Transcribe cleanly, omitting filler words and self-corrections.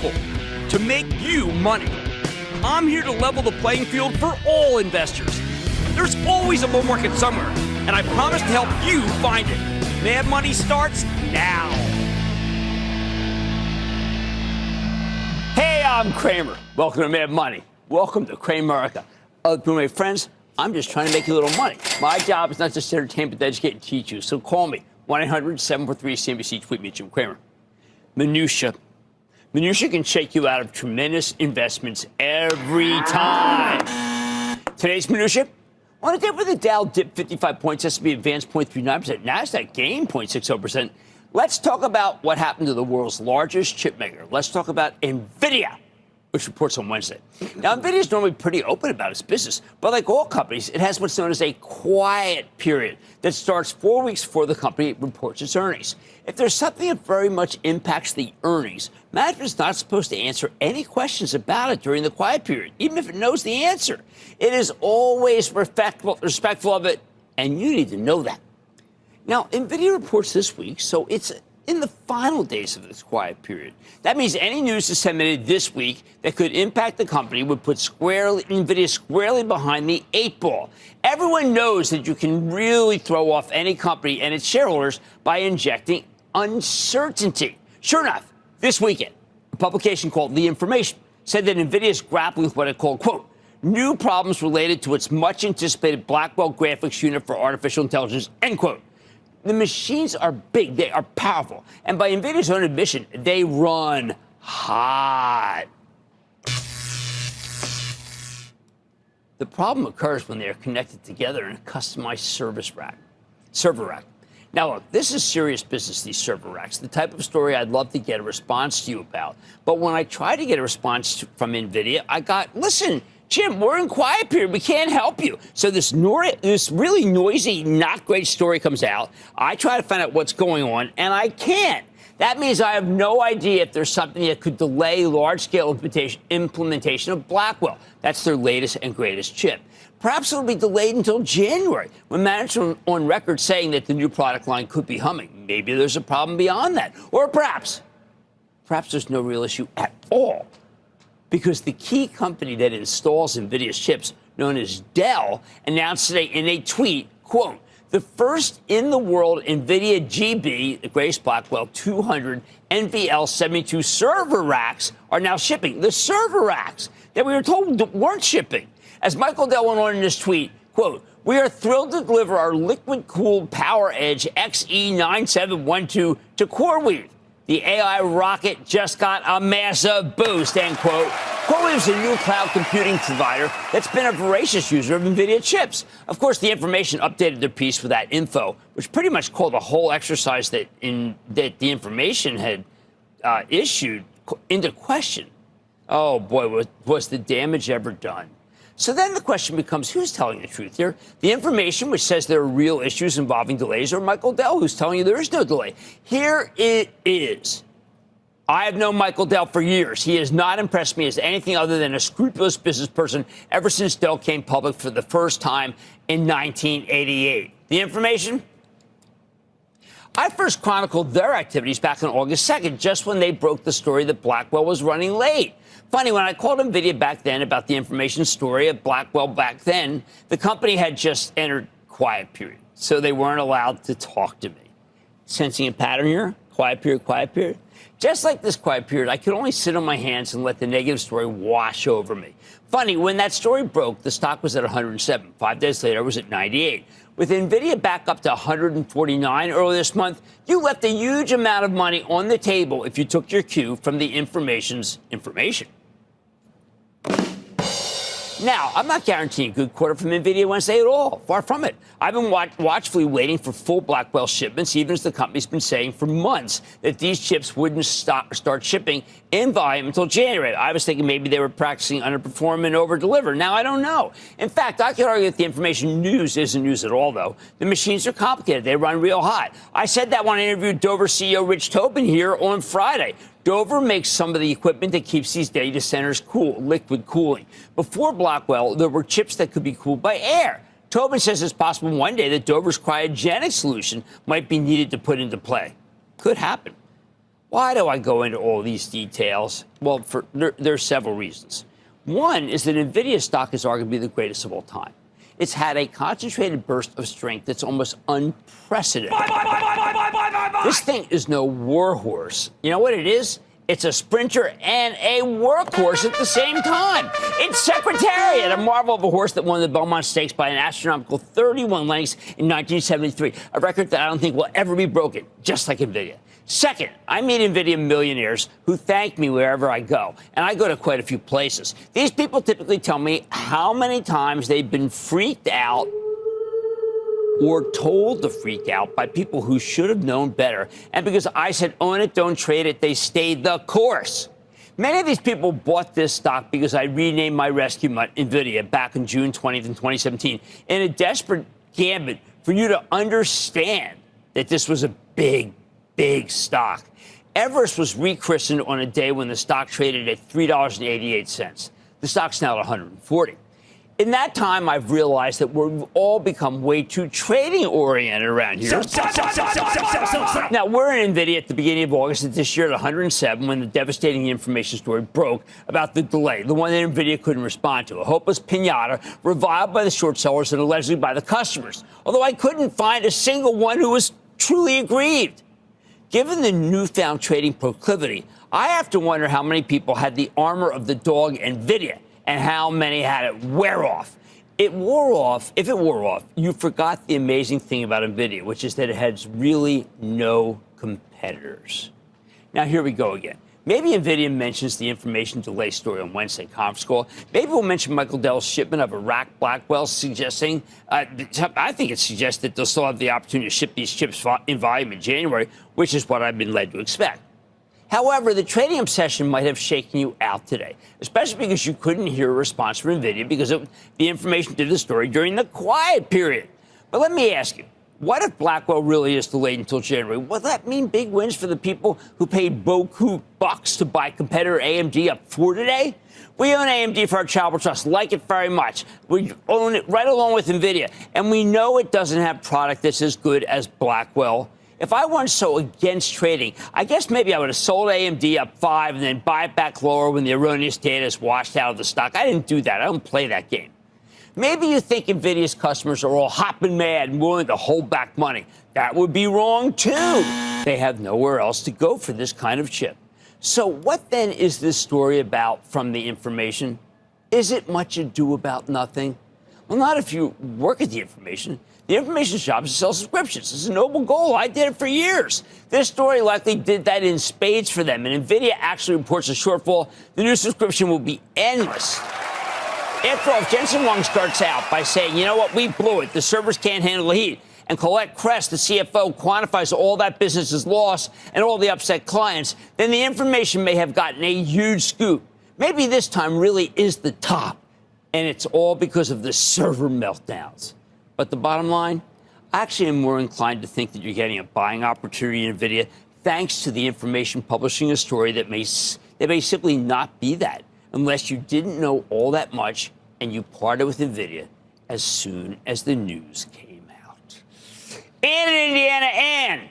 simple to make you money. I'm here to level the playing field for all investors. There's always a bull market somewhere, and I promise to help you find it. Mad Money starts now. Hey, I'm Cramer. Welcome to Mad Money. Welcome to Cramerica. My friends, I'm just trying to make you a little money. My job is not just to entertain, but to educate and teach you. So call me, 1-800-743-CNBC. Tweet me, Jim Cramer. Minutia. Minutia can shake you out of tremendous investments every time. Today's minutia. On a day where the Dow dipped 55 points, S&P advanced 0.39%, NASDAQ gained 0.60%. Let's talk about what happened to the world's largest chip maker. Let's talk about nvidia, which reports on Wednesday. Now, nvidia is normally pretty open about its business, but like all companies, it has what's known as a quiet period that starts 4 weeks before the company reports its earnings. If there's something that very much impacts the earnings, management's not supposed to answer any questions about it during the quiet period, even if it knows the answer. It is always respectful of it, and you need to know that. Now, nvidia reports this week, so it's in the final days of this quiet period. That means any news disseminated this week that could impact the company would put nvidia squarely behind the 8 ball. Everyone knows that you can really throw off any company and its shareholders by injecting uncertainty. Sure enough, this weekend, a publication called The Information said that nvidia is grappling with what it called, quote, new problems related to its much-anticipated Blackwell graphics unit for artificial intelligence, end quote. The machines are big, they are powerful, and by NVIDIA's own admission, they run hot. The problem occurs when they are connected together in a customized server rack. Now, look, this is serious business, these server racks, the type of story I'd love to get a response to you about. But when I tried to get a response from NVIDIA, I got, listen, Jim, we're in quiet period. We can't help you. So this really noisy, not great story comes out. I try to find out what's going on, and I can't. That means I have no idea if there's something that could delay large-scale implementation of Blackwell. That's their latest and greatest chip. Perhaps it'll be delayed until January, when management on record saying that the new product line could be humming. Maybe there's a problem beyond that. Or perhaps there's no real issue at all. Because the key company that installs NVIDIA's chips, known as Dell, announced today in a tweet, quote, the first in the world NVIDIA GB, the Grace Blackwell 200 NVL72 server racks are now shipping. The server racks that we were told weren't shipping. As Michael Dell went on in his tweet, quote, we are thrilled to deliver our liquid-cooled PowerEdge XE9712 to CoreWeave. The AI rocket just got a massive boost, end quote. CoreWeave is a new cloud computing provider that's been a voracious user of NVIDIA chips. Of course, The Information updated their piece with that info, which pretty much called the whole exercise that The Information had issued into question. Oh, boy, was the damage ever done? So then the question becomes, who's telling the truth here? The Information, which says there are real issues involving delays, or Michael Dell, who's telling you there is no delay? Here it is. I have known Michael Dell for years. He has not impressed me as anything other than a scrupulous business person ever since Dell came public for the first time in 1988. The Information? I first chronicled their activities back on August 2nd, just when they broke the story that Blackwell was running late. Funny, when I called NVIDIA back then about the Information story of Blackwell back then, the company had just entered quiet period, so they weren't allowed to talk to me. Sensing a pattern here? Quiet period, quiet period. Just like this quiet period, I could only sit on my hands and let the negative story wash over me. Funny, when that story broke, the stock was at 107. 5 days later, it was at 98. With NVIDIA back up to 149 earlier this month, you left a huge amount of money on the table if you took your cue from the Information's information. Now, I'm not guaranteeing a good quarter from NVIDIA Wednesday at all. Far from it. I've been watchfully waiting for full Blackwell shipments, even as the company's been saying for months that these chips wouldn't start shipping in volume until January. I was thinking maybe they were practicing underperform and over-deliver. Now, I don't know. In fact, I could argue that the Information news isn't news at all, though. The machines are complicated. They run real hot. I said that when I interviewed Dover CEO Rich Tobin here on Friday. Dover makes some of the equipment that keeps these data centers cool, liquid cooling. Before Blackwell, there were chips that could be cooled by air. Tobin says it's possible one day that Dover's cryogenic solution might be needed to put into play. Could happen. Why do I go into all these details? Well, there are several reasons. One is that NVIDIA stock is arguably the greatest of all time. It's had a concentrated burst of strength that's almost unprecedented. This thing is no warhorse. You know what it is? It's a sprinter and a workhorse at the same time. It's Secretariat, a marvel of a horse that won the Belmont Stakes by an astronomical 31 lengths in 1973, a record that I don't think will ever be broken, just like NVIDIA. Second, I meet NVIDIA millionaires who thank me wherever I go, and I go to quite a few places. These people typically tell me how many times they've been freaked out or told to freak out by people who should have known better. And because I said, own it, don't trade it, they stayed the course. Many of these people bought this stock because I renamed my rescue mutt NVIDIA back on June 20th in 2017 in a desperate gambit for you to understand that this was a big stock. Everest was rechristened on a day when the stock traded at $3.88. The stock's now at $140. In that time, I've realized that we've all become way too trading-oriented around here. Now, we're in NVIDIA at the beginning of August of this year at 107 when the devastating information story broke about the delay, the one that NVIDIA couldn't respond to, a hopeless piñata reviled by the short sellers and allegedly by the customers, although I couldn't find a single one who was truly aggrieved. Given the newfound trading proclivity, I have to wonder how many people had the armor of the dog NVIDIA and how many had it wear off. It wore off. If it wore off, you forgot the amazing thing about NVIDIA, which is that it has really no competitors. Now, here we go again. Maybe NVIDIA mentions the information delay story on Wednesday conference call. Maybe we'll mention Michael Dell's shipment of Iraq Blackwell, suggesting, I think it suggests that they'll still have the opportunity to ship these chips in volume in January, which is what I've been led to expect. However, the trading obsession might have shaken you out today, especially because you couldn't hear a response from NVIDIA because of the information to the story during the quiet period. But let me ask you, what if Blackwell really is delayed until January? Will that mean big wins for the people who paid beaucoup bucks to buy competitor AMD up for today? We own AMD for our charitable trust, like it very much. We own it right along with NVIDIA, and we know it doesn't have product that's as good as Blackwell. If I weren't so against trading, I guess maybe I would have sold AMD up 5 and then buy it back lower when the erroneous data is washed out of the stock. I didn't do that. I don't play that game. Maybe you think NVIDIA's customers are all hopping mad and willing to hold back money. That would be wrong, too. They have nowhere else to go for this kind of chip. So what then is this story about from the information? Is it much ado about nothing? Well, not if you work at the information. The information's job is to sell subscriptions. It's a noble goal. I did it for years. This story likely did that in spades for them. And NVIDIA actually reports a shortfall. The new subscription will be endless. After all, if Jensen Huang starts out by saying, you know what, we blew it, the servers can't handle the heat, and Colette Kress, the CFO, quantifies all that business as loss and all the upset clients, then the information may have gotten a huge scoop. Maybe this time really is the top, and it's all because of the server meltdowns. But the bottom line, I actually am more inclined to think that you're getting a buying opportunity in NVIDIA thanks to the information publishing a story that may simply not be that, unless you didn't know all that much and you parted with NVIDIA as soon as the news came out. Ann in Indiana, Ann.